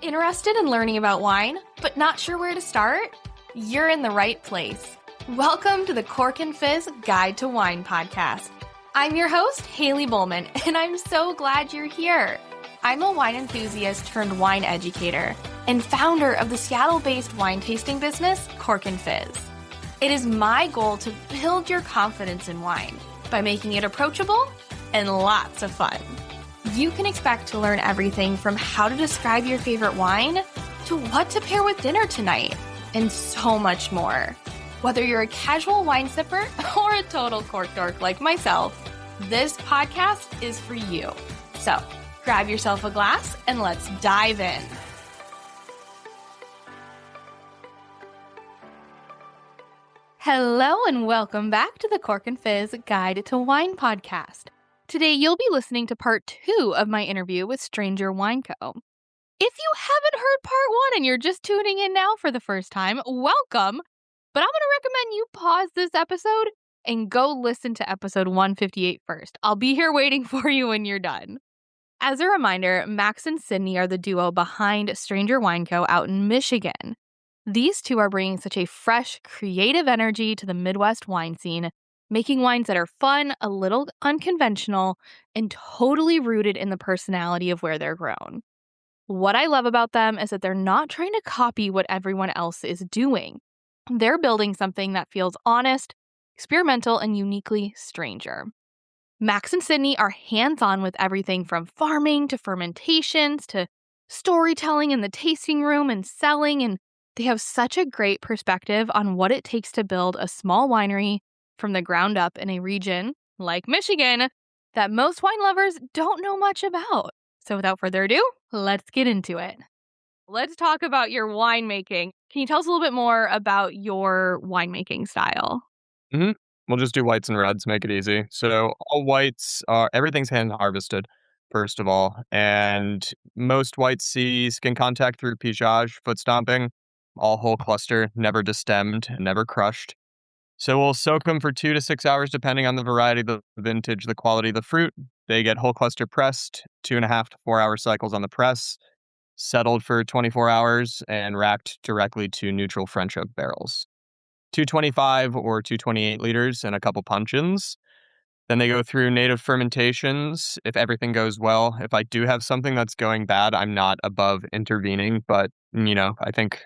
Interested in learning about wine, but not sure where to start? You're in the right place. Welcome to the Cork and Fizz Guide to Wine podcast. I'm your host, Haley Bowman, and I'm so glad you're here. I'm a wine enthusiast turned wine educator and founder of the Seattle-based wine tasting business, Cork and Fizz. It is my goal to build your confidence in wine by making it approachable and lots of fun. You can expect to learn everything from how to describe your favorite wine to what to pair with dinner tonight, and so much more. Whether you're a casual wine sipper or a total cork dork like myself, this podcast is for you. So grab yourself a glass and let's dive in. Hello and welcome back to the Cork and Fizz Guide to Wine podcast. Today, you'll be listening to part 2 of my interview with Stranger Wine Co. If you haven't heard part 1 and you're just tuning in now for the first time, welcome. But I'm going to recommend you pause this episode and go listen to episode 158 first. I'll be here waiting for you when you're done. As a reminder, Maxx and Sidney are the duo behind Stranger Wine Co. out in Michigan. These two are bringing such a fresh, creative energy to the Midwest wine scene, making wines that are fun, a little unconventional, and totally rooted in the personality of where they're grown. What I love about them is that they're not trying to copy what everyone else is doing. They're building something that feels honest, experimental, and uniquely Stranger. Maxx and Sidney are hands-on with everything from farming to fermentations to storytelling in the tasting room and selling, and they have such a great perspective on what it takes to build a small winery from the ground up in a region like Michigan that most wine lovers don't know much about. So without further ado, let's get into it. Let's talk about your winemaking. Can you tell us a little bit more about your winemaking style? We'll just do whites and reds, make it easy. So all whites are, everything's hand harvested, first of all. And most whites see skin contact through pigeage, foot stomping, all whole cluster, never destemmed, never crushed. So we'll soak them for 2 to 6 hours, depending on the variety, the vintage, the quality of the fruit. They get whole cluster pressed, 2.5 to 4 hour cycles on the press, settled for 24 hours, and racked directly to neutral French oak barrels. 225 or 228 liters and a couple puncheons. Then they go through native fermentations. If everything goes well, if I do have something that's going bad, I'm not above intervening. But, I think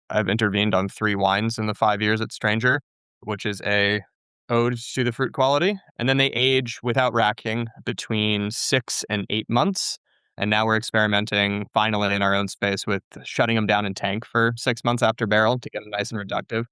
I've intervened on 3 wines in the 5 years at Stranger, which is a ode to the fruit quality. And then they age without racking between 6 and 8 months. And now we're experimenting finally in our own space with shutting them down in tank for 6 months after barrel to get them nice and reductive.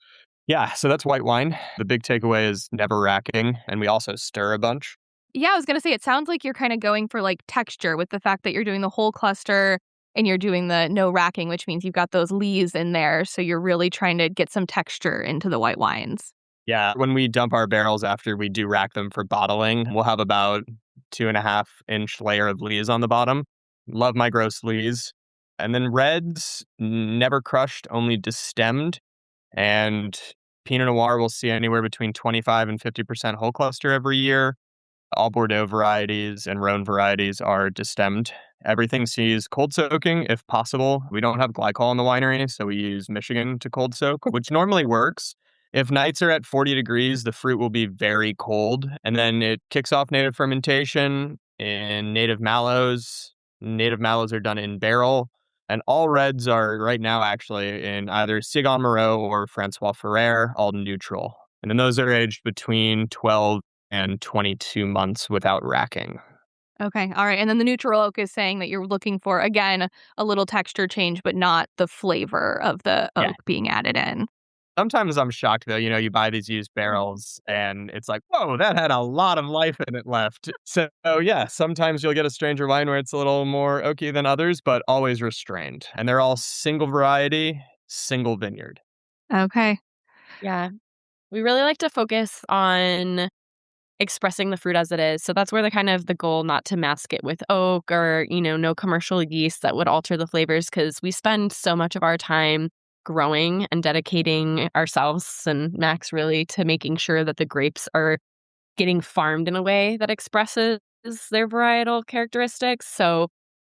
Yeah, so that's white wine. The big takeaway is never racking. And we also stir a bunch. Yeah, I was going to say, it sounds like you're kind of going for like texture with the fact that you're doing the whole cluster and you're doing the no racking, which means you've got those lees in there. So you're really trying to get some texture into the white wines. Yeah, when we dump our barrels after we do rack them for bottling, we'll have about 2.5-inch layer of lees on the bottom. Love my gross lees. And then reds, never crushed, only destemmed. And Pinot Noir will see anywhere between 25 and 50% whole cluster every year. All Bordeaux varieties and Rhone varieties are destemmed. Everything sees cold soaking if possible. We don't have glycol in the winery, so we use Michigan to cold soak, which normally works. If nights are at 40 degrees, the fruit will be very cold, and then it kicks off native fermentation in native mallows. Native mallows are done in barrel, and all reds are right now actually in either Sigon Moreau or Francois Ferrer, all neutral. And then those are aged between 12 and 22 months without racking. Okay. All right. And then the neutral oak is saying that you're looking for, again, a little texture change, but not the flavor of the oak being added in. Sometimes I'm shocked, though. You buy these used barrels and it's like, whoa, that had a lot of life in it left. So, yeah, sometimes you'll get a Stranger wine where it's a little more oaky than others, but always restrained. And they're all single variety, single vineyard. Okay. Yeah. We really like to focus on expressing the fruit as it is. So that's where the goal not to mask it with oak or, no commercial yeast that would alter the flavors, because we spend so much of our time growing and dedicating ourselves and Max really to making sure that the grapes are getting farmed in a way that expresses their varietal characteristics. So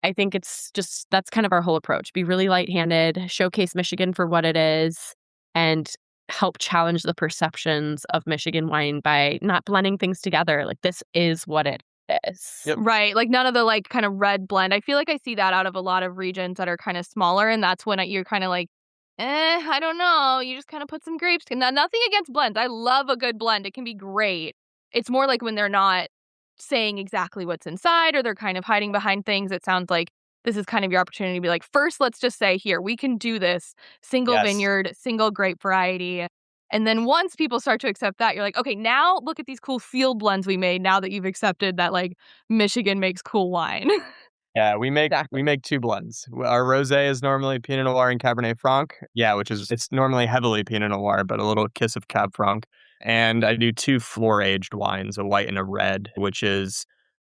I think it's just, that's kind of our whole approach. Be really light-handed, showcase Michigan for what it is, and help challenge the perceptions of Michigan wine by not blending things together. Like, this is what it is. Yep. Right. Like none of the like kind of red blend. I feel like I see that out of a lot of regions that are kind of smaller. And that's when you're kind of like, I don't know. You just kind of put some grapes. Now, nothing against blends. I love a good blend. It can be great. It's more like when they're not saying exactly what's inside or they're kind of hiding behind things. It sounds like this is kind of your opportunity to be like, first, let's just say, here, we can do this single Yes. vineyard, single grape variety. And then once people start to accept that, you're like, okay, now look at these cool field blends we made now that you've accepted that like Michigan makes cool wine. Yeah, we make Exactly. we make two blends. Our rosé is normally Pinot Noir and Cabernet Franc. Yeah, which is it's normally heavily Pinot Noir, but a little kiss of Cab Franc. And I do two floor-aged wines, a white and a red, which is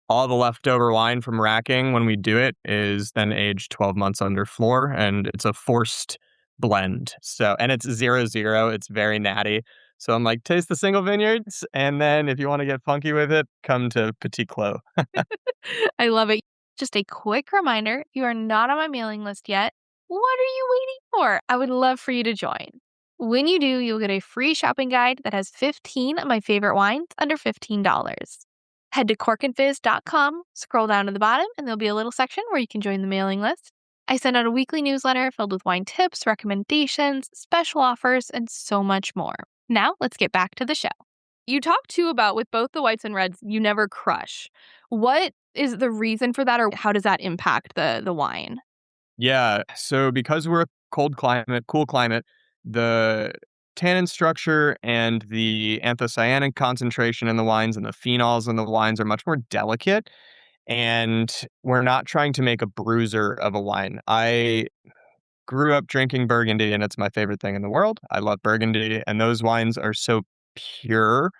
all the leftover wine from racking when we do it is then aged 12 months under floor, and it's a forced blend. So, and it's 0-0. It's very natty. So I'm like, taste the single vineyards, and then if you want to get funky with it, come to Petit Clos. I love it. Just a quick reminder, if you are not on my mailing list yet, what are you waiting for? I would love for you to join. When you do, you'll get a free shopping guide that has 15 of my favorite wines under $15. Head to corkandfizz.com, scroll down to the bottom, and there'll be a little section where you can join the mailing list. I send out a weekly newsletter filled with wine tips, recommendations, special offers, and so much more. Now, let's get back to the show. You talked too about with both the whites and reds, you never crush. What is the reason for that, or how does that impact the wine? Yeah, so because we're a cool climate, the tannin structure and the anthocyanin concentration in the wines and the phenols in the wines are much more delicate, and we're not trying to make a bruiser of a wine. I grew up drinking Burgundy, and it's my favorite thing in the world. I love Burgundy, and those wines are so pure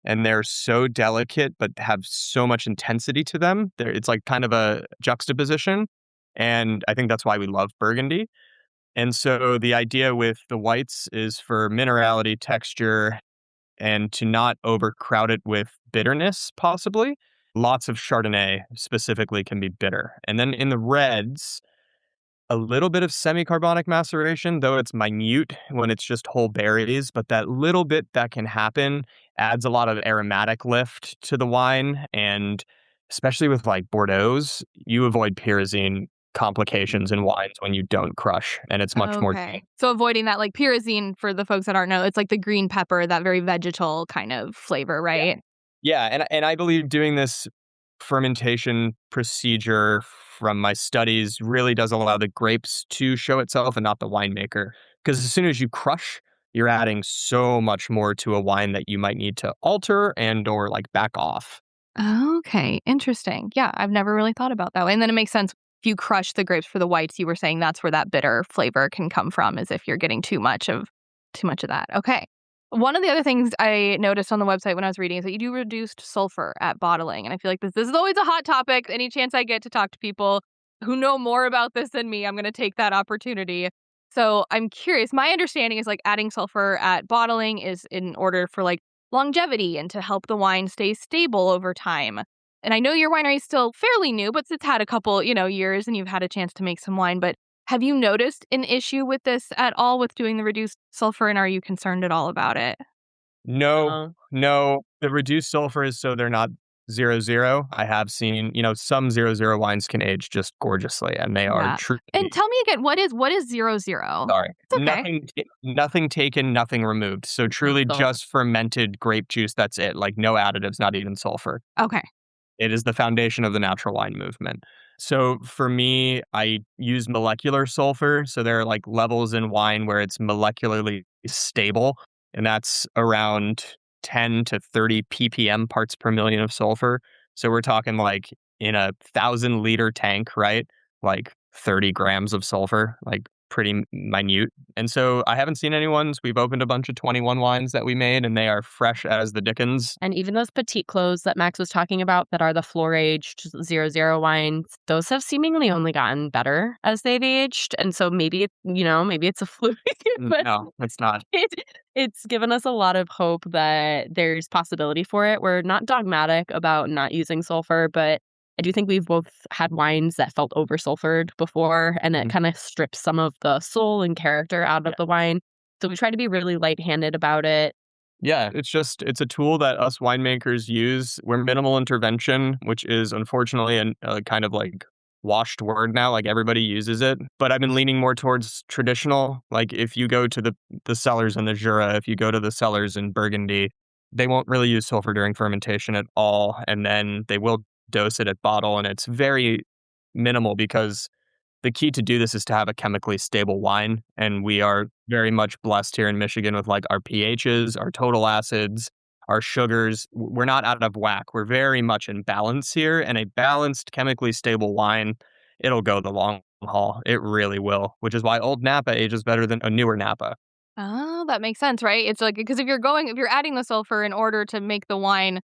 and they're so delicate, but have so much intensity to them. It's like kind of a juxtaposition. And I think that's why we love Burgundy. And so the idea with the whites is for minerality, texture, and to not overcrowd it with bitterness, possibly. Lots of Chardonnay specifically can be bitter. And then in the reds, a little bit of semi-carbonic maceration, though it's minute when it's just whole berries, but that little bit that can happen adds a lot of aromatic lift to the wine. And especially with like Bordeaux's, you avoid pyrazine complications in wines when you don't crush, and it's much more. So avoiding that, like pyrazine, for the folks that aren't know, it's like the green pepper, that very vegetal kind of flavor, right? Yeah, and I believe doing this fermentation procedure from my studies really does allow the grapes to show itself and not the winemaker. Because as soon as you crush, you're adding so much more to a wine that you might need to alter and or like back off. Okay, interesting. Yeah, I've never really thought about that way. And then it makes sense. If you crush the grapes for the whites, you were saying that's where that bitter flavor can come from, is if you're getting too much of that. Okay. One of the other things I noticed on the website when I was reading is that you do reduced sulfur at bottling. And I feel like this is always a hot topic. Any chance I get to talk to people who know more about this than me, I'm going to take that opportunity. So I'm curious. My understanding is like adding sulfur at bottling is in order for like longevity and to help the wine stay stable over time. And I know your winery is still fairly new, but it's had a couple, years and you've had a chance to make some wine. But have you noticed an issue with this at all with doing the reduced sulfur, and are you concerned at all about it? No. The reduced sulfur is so they're not 0-0. I have seen, some 0-0 wines can age just gorgeously, and they are truly. And tell me again, what is 0-0? Sorry. It's okay. Nothing taken, nothing removed. So truly just fermented grape juice. That's it. Like no additives, not even sulfur. Okay. It is the foundation of the natural wine movement. So for me, I use molecular sulfur. So there are like levels in wine where it's molecularly stable, and that's around 10 to 30 ppm parts per million of sulfur. So we're talking like in a 1,000-liter tank, right? Like 30 grams of sulfur, like pretty minute. And so I haven't seen any ones. We've opened a bunch of 21 wines that we made, and they are fresh as the dickens. And even those Petit Clos that Max was talking about that are the floor-aged 0-0 wines, those have seemingly only gotten better as they've aged. And so maybe, maybe it's a fluke. But no, it's not. It's given us a lot of hope that there's possibility for it. We're not dogmatic about not using sulfur, but I do think we've both had wines that felt over-sulfured before, and it kind of strips some of the soul and character out of the wine. So we try to be really lighthearted about it. Yeah, it's a tool that us winemakers use. We're minimal intervention, which is unfortunately a kind of like washed word now. Like everybody uses it, but I've been leaning more towards traditional. Like if you go to the cellars in the Jura, if you go to the cellars in Burgundy, they won't really use sulfur during fermentation at all, and then they will dose it at bottle, and it's very minimal because the key to do this is to have a chemically stable wine. And we are very much blessed here in Michigan with like our pHs, our total acids, our sugars. We're not out of whack. We're very much in balance here. And a balanced, chemically stable wine, it'll go the long haul. It really will, which is why old Napa ages better than a newer Napa. Oh, that makes sense, right? It's like because if you're adding the sulfur in order to make the wine,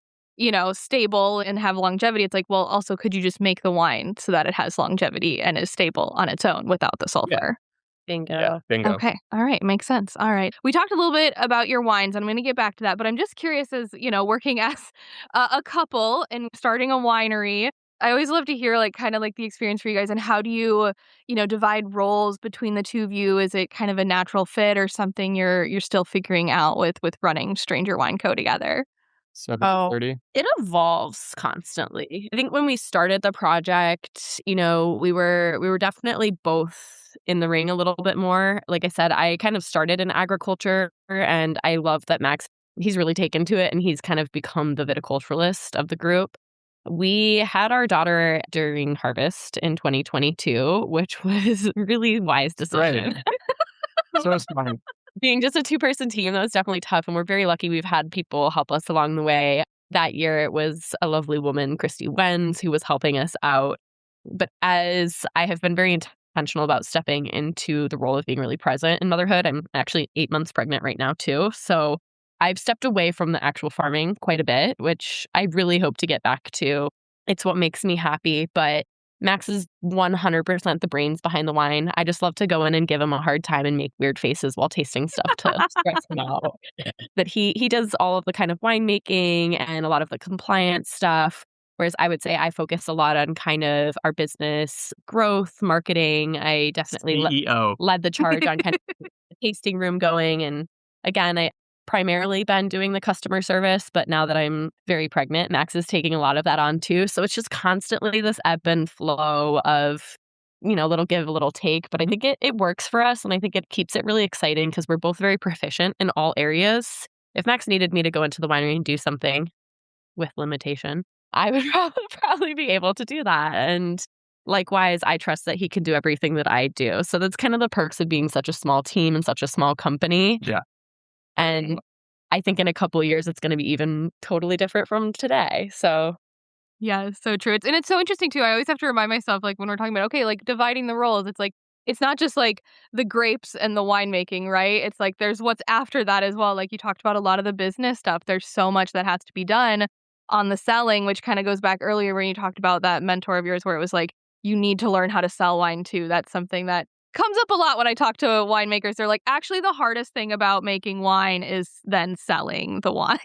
stable and have longevity, it's like, well, also could you just make the wine so that it has longevity and is stable on its own without the Yeah. sulfur? Bingo. Yeah, bingo. Okay. All right. Makes sense. All right. We talked a little bit about your wines, and I'm going to get back to that, but I'm just curious as, working as a couple and starting a winery. I always love to hear like kind of like the experience for you guys and how do you, divide roles between the two of you? Is it kind of a natural fit or something you're still figuring out with running Stranger Wine Co together? 70/30. It evolves constantly. I think when we started the project, we were definitely both in the ring a little bit more. Like I said, I kind of started in agriculture, and I love that Max, he's really taken to it, and he's kind of become the viticulturalist of the group. We had our daughter during harvest in 2022, which was a really wise decision. Right. So smart. Being just a two-person team, that was definitely tough, and we're very lucky we've had people help us along the way. That year, it was a lovely woman, Christy Wenz, who was helping us out. But as I have been very intentional about stepping into the role of being really present in motherhood, I'm actually 8 months pregnant right now, too. So I've stepped away from the actual farming quite a bit, which I really hope to get back to. It's what makes me happy, but Max is 100% the brains behind the wine. I just love to go in and give him a hard time and make weird faces while tasting stuff to stress him out. But he does all of the kind of winemaking and a lot of the compliance stuff. Whereas I would say I focus a lot on kind of our business growth, marketing. I definitely CEO. led the charge on kind of the tasting room going. And again, I primarily been doing the customer service, but now that I'm very pregnant, Max is taking a lot of that on too. So it's just constantly this ebb and flow of, little give, a little take. But I think it works for us, and I think it keeps it really exciting because we're both very proficient in all areas. If Max needed me to go into the winery and do something with limitation, I would probably be able to do that. And likewise, I trust that he can do everything that I do. So that's kind of the perks of being such a small team and such a small company. Yeah. And I think in a couple of years, it's going to be even totally different from today. So Yeah, it's so true. It's so interesting too. I always have to remind myself, like when we're talking about, okay, like dividing the roles, it's like it's not just like the grapes and the winemaking, right? It's like there's what's after that as well. Like you talked about a lot of the business stuff. There's so much that has to be done on the selling, which kind of goes back earlier when you talked about that mentor of yours where it was like you need to learn how to sell wine too. That's something that comes up a lot when I talk to winemakers. They're like, actually, the hardest thing about making wine is then selling the wine.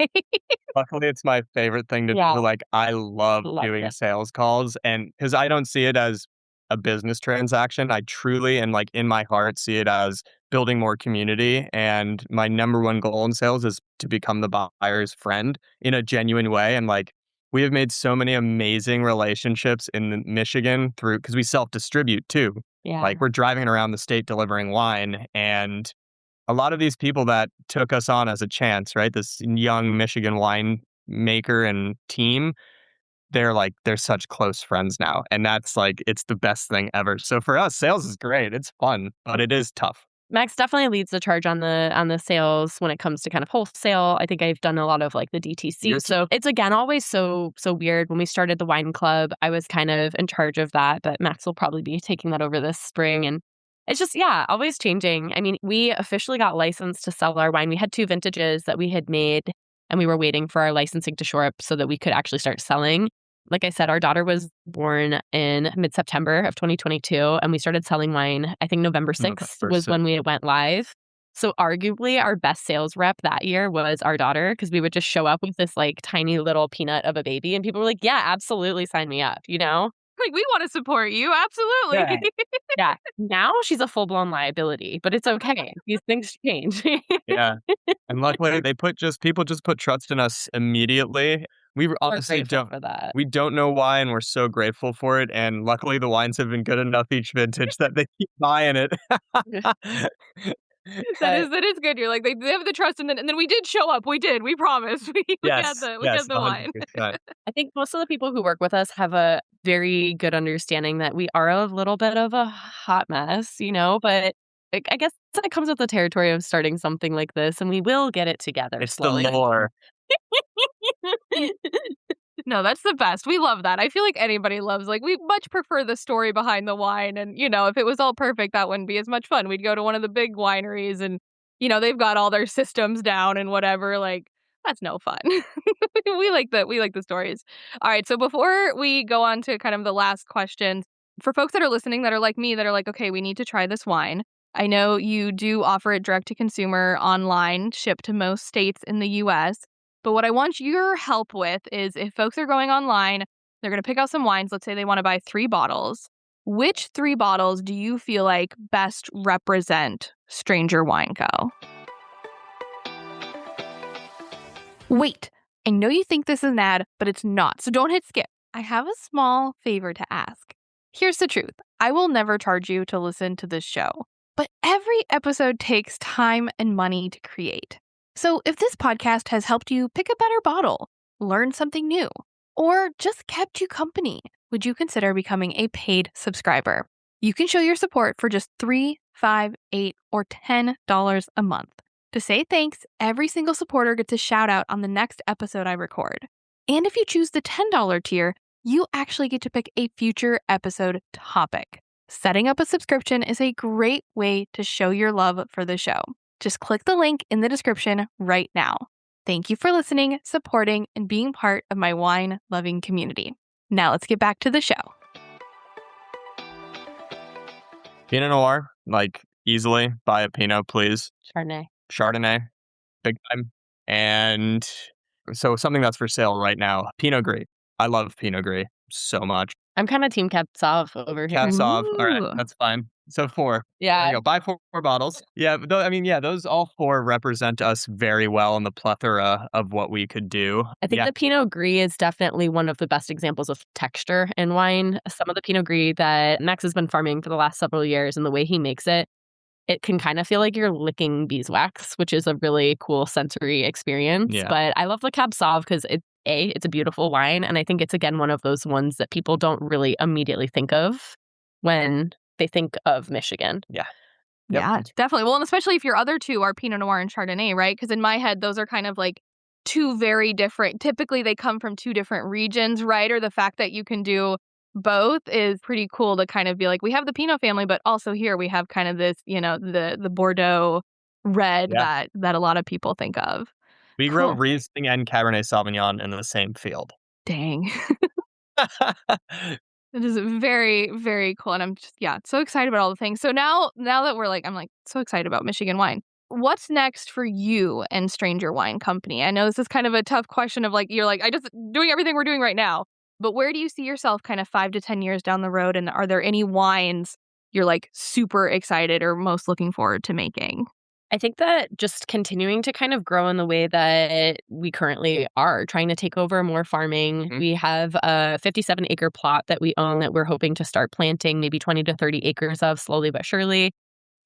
Luckily, it's my favorite thing to do. Yeah. Like, I love doing it. sales calls, and because I don't see it as a business transaction, I truly and like in my heart see it as building more community. And my number one goal in sales is to become the buyer's friend in a genuine way. And like, we have made so many amazing relationships in Michigan through because we self-distribute too. Yeah. Like, we're driving around the state delivering wine, and a lot of these people that took us on as a chance, right? This young Michigan wine maker and team, they're such close friends now. And that's like, it's the best thing ever. So for us, sales is great. It's fun, but it is tough. Max definitely leads the charge on the sales when it comes to kind of wholesale. I think I've done a lot of like the DTC. So it's again always so weird. When we started the wine club, I was kind of in charge of that, but Max will probably be taking that over this spring. And it's just, always changing. I mean, we officially got licensed to sell our wine. We had 2 vintages that we had made, and we were waiting for our licensing to shore up so that we could actually start selling. Like I said, our daughter was born in mid-September of 2022, and we started selling wine, I think November 6th was when we went live. So arguably our best sales rep that year was our daughter, because we would just show up with this like tiny little peanut of a baby and people were like, yeah, absolutely sign me up, you know? Like, we want to support you. Absolutely. Yeah. Yeah. Now she's a full-blown liability, but it's okay. These things change. Yeah. And luckily people just put trust in us immediately. We We're honestly grateful for that. we don't know why, and we're so grateful for it. And luckily the wines have been good enough each vintage that they keep buying it. But That is good. You're like, they have the trust, and then we did show up. We did. We promised. We had yes, we yes, had the wine. 100%. I think most of the people who work with us have a very good understanding that we are a little bit of a hot mess, you know, but I guess that comes with the territory of starting something like this, and we will get it together It's the slowly. lore. No, that's the best. We love that. I feel like anybody loves, like, we much prefer the story behind the wine. And, if it was all perfect, that wouldn't be as much fun. We'd go to one of the big wineries and, they've got all their systems down and whatever. Like, that's no fun. We like the stories. All right. So before we go on to kind of the last questions, for folks that are listening that are like me, that are like, okay, we need to try this wine. I know you do offer it direct to consumer online, shipped to most states in the US. But what I want your help with is, if folks are going online, they're going to pick out some wines. Let's say they want to buy 3 bottles. Which 3 bottles do you feel like best represent Stranger Wine Co.? Wait, I know you think this is an ad, but it's not. So don't hit skip. I have a small favor to ask. Here's the truth. I will never charge you to listen to this show. But every episode takes time and money to create. So if this podcast has helped you pick a better bottle, learn something new, or just kept you company, would you consider becoming a paid subscriber? You can show your support for just $3, $5, $8, or $10 a month. To say thanks, every single supporter gets a shout out on the next episode I record. And if you choose the $10 tier, you actually get to pick a future episode topic. Setting up a subscription is a great way to show your love for the show. Just click the link in the description right now. Thank you for listening, supporting, and being part of my wine-loving community. Now let's get back to the show. Pinot Noir, like, easily buy a Pinot, please. Chardonnay, big time. And so something that's for sale right now, Pinot Gris. I love Pinot Gris so much. I'm kind of team Cab Sauv over here. Cab Sauv, all right, Ooh. that's fine. So 4. There Yeah. you go. Buy 4 bottles. Yeah, but those all 4 represent us very well in the plethora of what we could do. I think the Pinot Gris is definitely one of the best examples of texture in wine. Some of the Pinot Gris that Max has been farming for the last several years, and the way he makes it, it can kind of feel like you're licking beeswax, which is a really cool sensory experience. Yeah. But I love the Cab Sauv because it's a beautiful wine. And I think it's, again, one of those ones that people don't really immediately think of when they think of Michigan. Yeah. Yeah, definitely. Well, and especially if your other 2 are Pinot Noir and Chardonnay, right? Because in my head, those are kind of like 2 very different. Typically, they come from 2 different regions, right? Or the fact that you can do both is pretty cool to kind of be like, we have the Pinot family, but also here we have kind of this, the Bordeaux red that a lot of people think of. We grow Riesling and Cabernet Sauvignon in the same field. Dang. It is very, very cool. And I'm just, so excited about all the things. So now that I'm like so excited about Michigan wine. What's next for you and Stranger Wine Company? I know this is kind of a tough question of like, you're like, I just doing everything we're doing right now. But where do you see yourself kind of 5 to 10 years down the road? And are there any wines you're like super excited or most looking forward to making? I think that just continuing to kind of grow in the way that we currently are, trying to take over more farming. Mm-hmm. We have a 57-acre plot that we own that we're hoping to start planting maybe 20 to 30 acres of slowly but surely.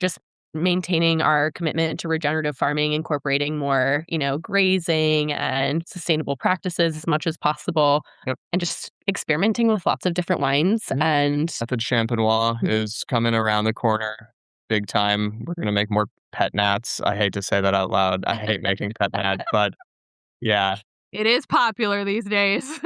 Just maintaining our commitment to regenerative farming, incorporating more, grazing and sustainable practices as much as possible, and just experimenting with lots of different wines. Mm-hmm. And Method Champenois is coming around the corner big time. We're going to make more pet nats. I hate to say that out loud. I hate making pet nats, but yeah. It is popular these days.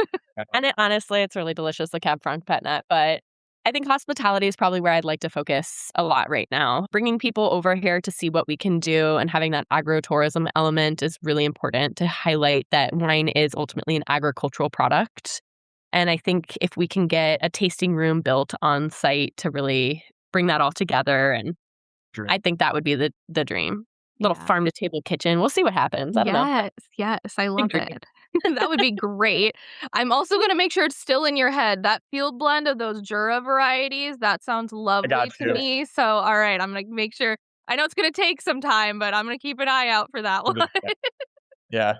And honestly, it's really delicious, the Cab Franc pet nat, but I think hospitality is probably where I'd like to focus a lot right now. Bringing people over here to see what we can do and having that agro-tourism element is really important to highlight that wine is ultimately an agricultural product. And I think if we can get a tasting room built on site to really bring that all together, and I think that would be the dream. little Yeah. farm to table kitchen. We'll see what happens. I don't know. Yes, I love Great. it. That would be great. I'm also gonna make sure it's still in your head. That field blend of those Jura varieties, that sounds lovely got to you. me. So, all right, I'm gonna make sure. I know it's gonna take some time, but I'm gonna keep an eye out for that one. Yeah.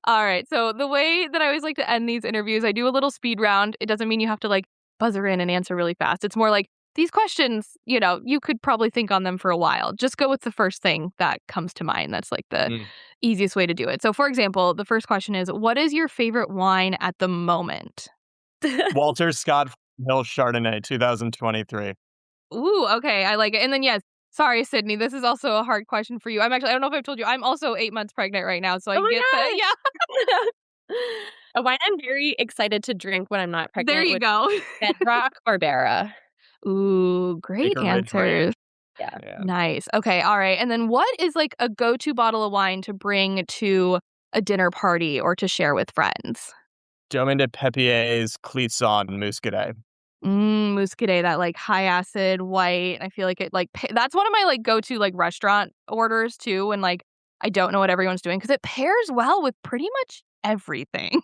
All right. So the way that I always like to end these interviews, I do a little speed round. It doesn't mean you have to like buzzer in and answer really fast. It's more like these questions, you could probably think on them for a while. Just go with the first thing that comes to mind. That's like the easiest way to do it. So, for example, the first question is, what is your favorite wine at the moment? Walter Scott Hill Chardonnay 2023. Ooh, okay. I like it. And then, yes, sorry, Sydney. This is also a hard question for you. I don't know if I've told you, I'm also 8 months pregnant right now. So I Oh my get that. Yeah. A wine I'm very excited to drink when I'm not pregnant. There you go. Bedrock Barbera. Ooh, great Baker Ridge Ranch. answers. Yeah. Nice. Okay. All right. And then what is like a go-to bottle of wine to bring to a dinner party or to share with friends? Domaine de Pepier's Clisson Muscadet. Muscadet, that like high acid white. I feel like it that's one of my like go-to like restaurant orders too when like I don't know what everyone's doing because it pairs well with pretty much everything.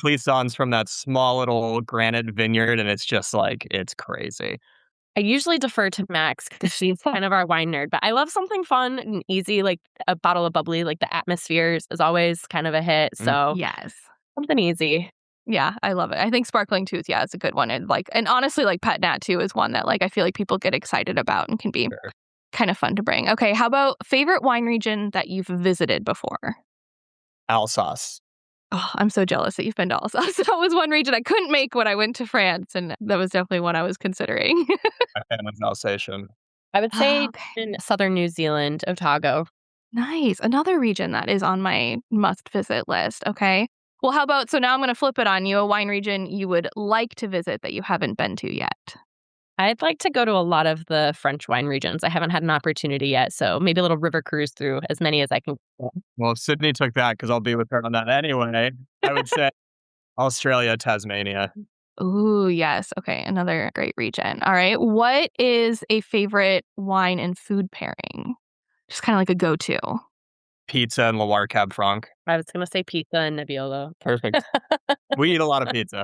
Clisson's from that small little granite vineyard, and it's just like, it's crazy. I usually defer to Max because she's kind of our wine nerd, but I love something fun and easy, like a bottle of bubbly, like the Atmospheres is always kind of a hit. So Yes. something easy. Yeah, I love it. I think sparkling too it's a good one. And honestly, like Pet Nat too is one that like I feel like people get excited about and can be kind of fun to bring. Okay, how about favorite wine region that you've visited before? Alsace. Oh, I'm so jealous that you've been to Alsace. That was one region I couldn't make when I went to France, and that was definitely one I was considering. My family's Alsatian. I would say Okay. in southern New Zealand, Otago. Nice. Another region that is on my must-visit list. Okay. Well, how about, so now I'm going to flip it on you, a wine region you would like to visit that you haven't been to yet. I'd like to go to a lot of the French wine regions. I haven't had an opportunity yet, so maybe a little river cruise through as many as I can. Well, if Sydney took that, because I'll be with her on that anyway, I would say Australia, Tasmania. Ooh, yes. Okay, another great region. All right. What is a favorite wine and food pairing? Just kind of like a go-to. Pizza and Loire Cab Franc. I was going to say pizza and Nebbiolo. Perfect. We eat a lot of pizza.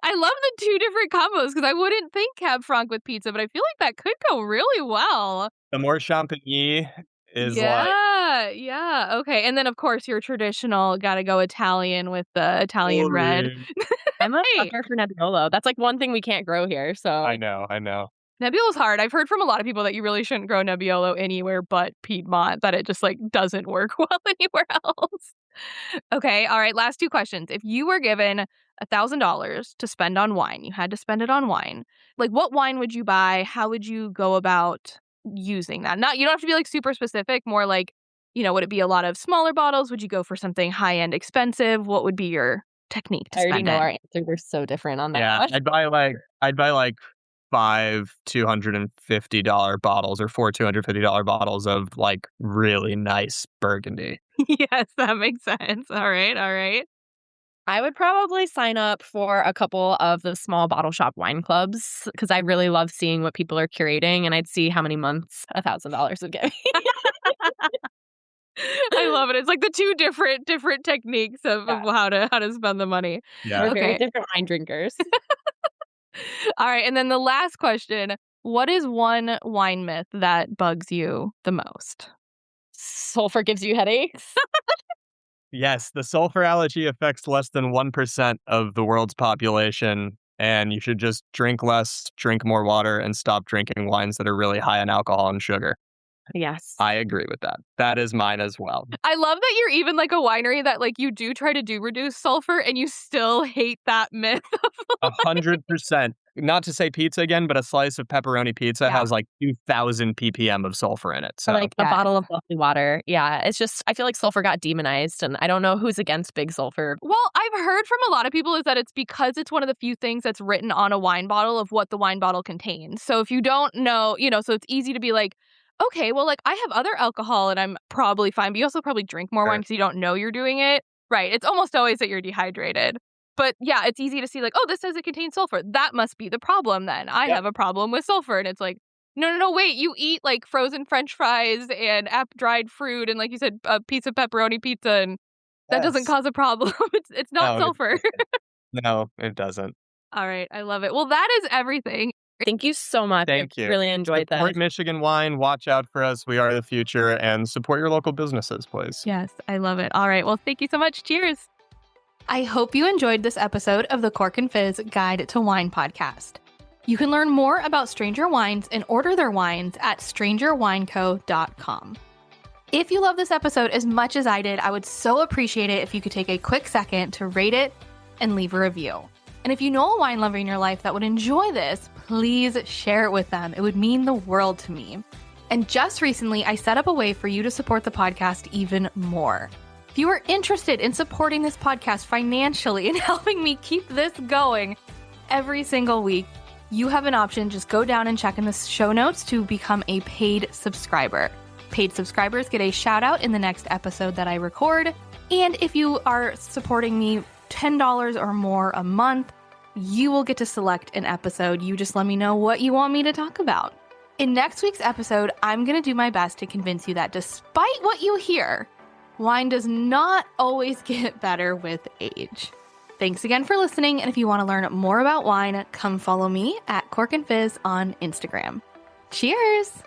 I love the two different combos because I wouldn't think Cab Franc with pizza, but I feel like that could go really well. The more champagny is Yeah. Okay. And then, of course, your traditional got to go Italian with the Italian red. I'm a sucker for Nebbiolo. That's like one thing we can't grow here. So I know. Nebbiolo's hard. I've heard from a lot of people that you really shouldn't grow Nebbiolo anywhere but Piedmont, that it just like doesn't work well anywhere else. Okay. All right. Last two questions. If you were given $1,000 to spend on wine, you had to spend it on wine. Like, what wine would you buy? How would you go about using that? You don't have to be like super specific, more like, would it be a lot of smaller bottles? Would you go for something high end expensive? What would be your technique to I already spend know it? our answers are so different on that. Yeah, one. I'd buy like 5 $250 bottles or 4 $250 bottles of like really nice Burgundy. Yes, that makes sense. All right. I would probably sign up for a couple of the small bottle shop wine clubs because I really love seeing what people are curating, and I'd see how many months $1,000 would get me. I love it. It's like the two different techniques of how to spend the money. Yeah. We're very different wine drinkers. All right. And then the last question, what is one wine myth that bugs you the most? Sulfur gives you headaches. Yes, the sulfur allergy affects less than 1% of the world's population, and you should just drink less, drink more water, and stop drinking wines that are really high in alcohol and sugar. Yes. I agree with that. That is mine as well. I love that you're even like a winery that like you do try to do reduce sulfur and you still hate that myth. 100%. Not to say pizza again, but a slice of pepperoni pizza has like 2,000 ppm of sulfur in it. So Or like a bottle of bubbly water. Yeah, it's just, I feel like sulfur got demonized, and I don't know who's against big sulfur. Well, I've heard from a lot of people is that it's because it's one of the few things that's written on a wine bottle of what the wine bottle contains. So if you don't know, so it's easy to be like, okay, well, like I have other alcohol and I'm probably fine, but you also probably drink more wine because you don't know you're doing it. Right. It's almost always that you're dehydrated. But yeah, it's easy to see like, oh, this says it contains sulfur. That must be the problem then. I have a problem with sulfur. And it's like, No, wait. You eat like frozen French fries and dried fruit and, like you said, a piece of pepperoni pizza, and that doesn't Yes. cause a problem. It's not No, it sulfur. no, it doesn't. All right. I love it. Well, that is everything. Thank you so much. Thank I you. really enjoyed Support this. Michigan wine. Watch out for us. We are the future. And support your local businesses, please. Yes, I love it. All right. Well, thank you so much. Cheers. I hope you enjoyed this episode of the Cork and Fizz Guide to Wine podcast. You can learn more about Stranger Wines and order their wines at strangerwineco.com. If you love this episode as much as I did, I would so appreciate it if you could take a quick second to rate it and leave a review. And if you know a wine lover in your life that would enjoy this, please share it with them. It would mean the world to me. And just recently, I set up a way for you to support the podcast even more. If you are interested in supporting this podcast financially and helping me keep this going every single week, you have an option. Just go down and check in the show notes to become a paid subscriber. Paid subscribers get a shout out in the next episode that I record. And if you are supporting me $10 or more a month, you will get to select an episode. You just let me know what you want me to talk about. In next week's episode, I'm going to do my best to convince you that despite what you hear, wine does not always get better with age. Thanks again for listening, and if you want to learn more about wine, come follow me at Cork and Fizz on Instagram. Cheers!